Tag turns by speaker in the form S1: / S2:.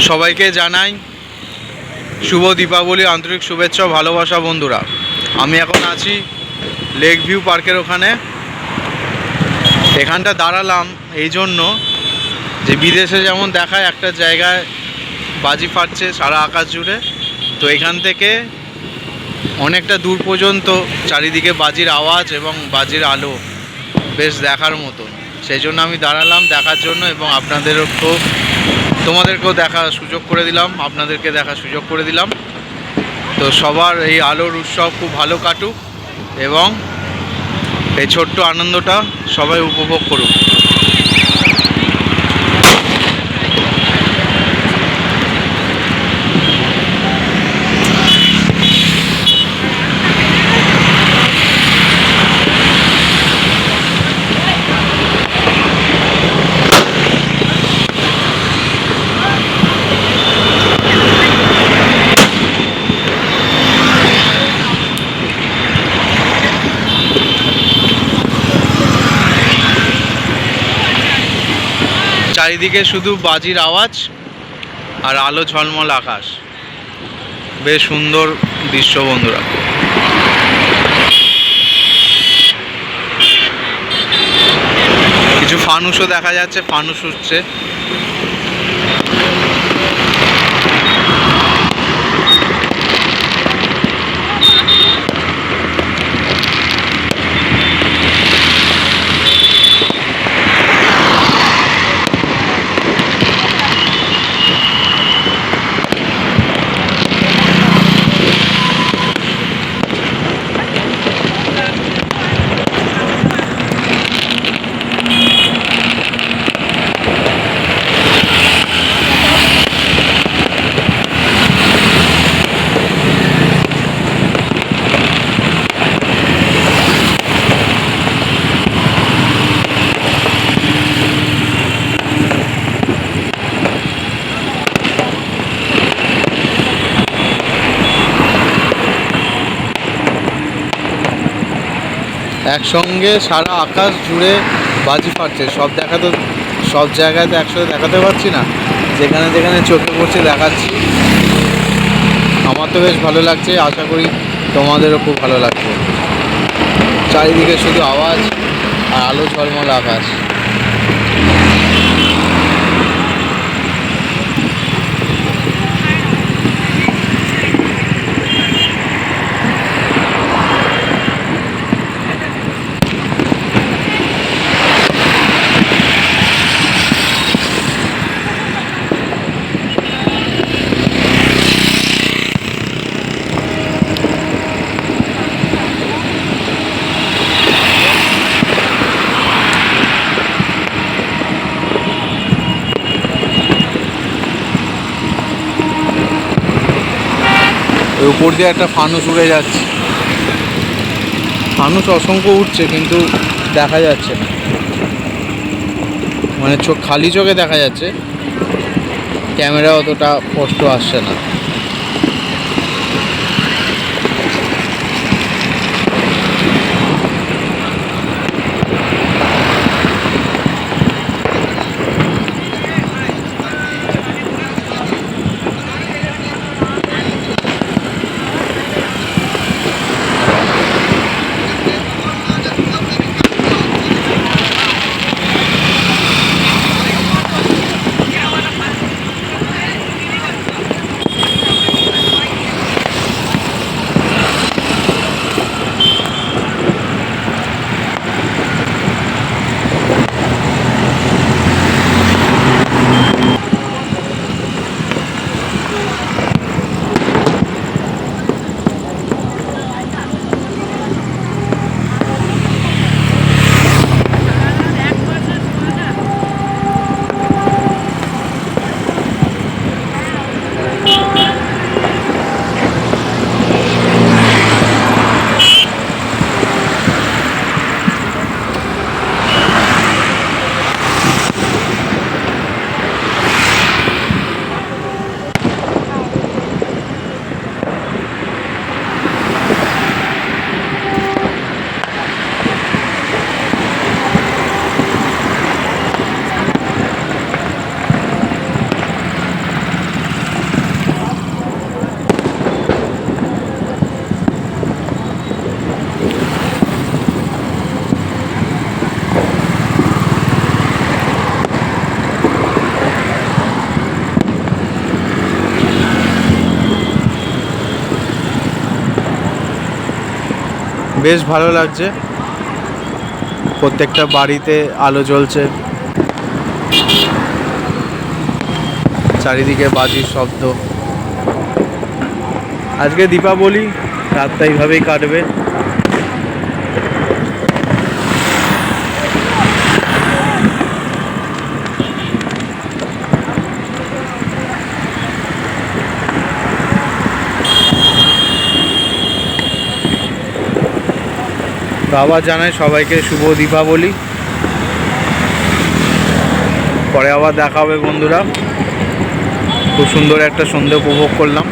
S1: সবাইকে জানাই শুভ দীপাবলি, আন্তরিক শুভেচ্ছা ও ভালোবাসা। বন্ধুরা, আমি এখন আছি লেক ভিউ পার্কের ওখানে। এখানটা দাঁড়ালাম এই জন্য যে বিদেশে যেমন দেখায় একটা জায়গায় বাজি ফাটছে সারা আকাশ জুড়ে, তো এখান থেকে অনেকটা দূর পর্যন্ত চারিদিকে বাজির আওয়াজ এবং বাজির আলো বেশ দেখার মতো। সেই জন্য আমি দাঁড়ালাম দেখার জন্য, এবং তোমাদেরকেও দেখার সুযোগ করে দিলাম, আপনাদেরকে দেখার সুযোগ করে দিলাম। তো সবার এই আলোর উৎসব খুব ভালো কাটুক এবং এই ছোট্ট আনন্দটা সবাই উপভোগ করুক। চারিদিকে শুধু বাজির আওয়াজ আর আলো ঝলমল আকাশ, বেশ সুন্দর দৃশ্য বন্ধুরা। কিছু ফানুসও দেখা যাচ্ছে, ফানুস উঠছে। একসঙ্গে সারা আকাশ জুড়ে বাজি ফাটছে, সব জায়গায় তো একসাথে দেখাতে পারছি না, যেখানে যেখানে চোখে পড়ছে দেখাচ্ছি। আমার তো বেশ ভালো লাগছে, আশা করি তোমাদেরও খুব ভালো লাগছে। চারিদিকে শুধু আওয়াজ আর আলো ঝলমল আকাশ। উপর দিয়ে একটা ফানুস উড়ে যাচ্ছে, ফানুস অসংখ্য উঠছে কিন্তু দেখা যাচ্ছে না, মানে খালি চোখে দেখা যাচ্ছে, ক্যামেরা অতটা স্পষ্ট আসছে না। বেশ ভালো লাগছে। প্রত্যেকটা বাড়িতে আলো জ্বলছে, চারিদিকে বাজির শব্দ। আজকে দীপাবলি, রাতটা এইভাবেই কাটবে। তো আবার জানাই সবাইকে শুভ দীপাবলি। পরে আবার দেখা হবে বন্ধুরা। খুব সুন্দর একটা সন্ধে উপভোগ করলাম।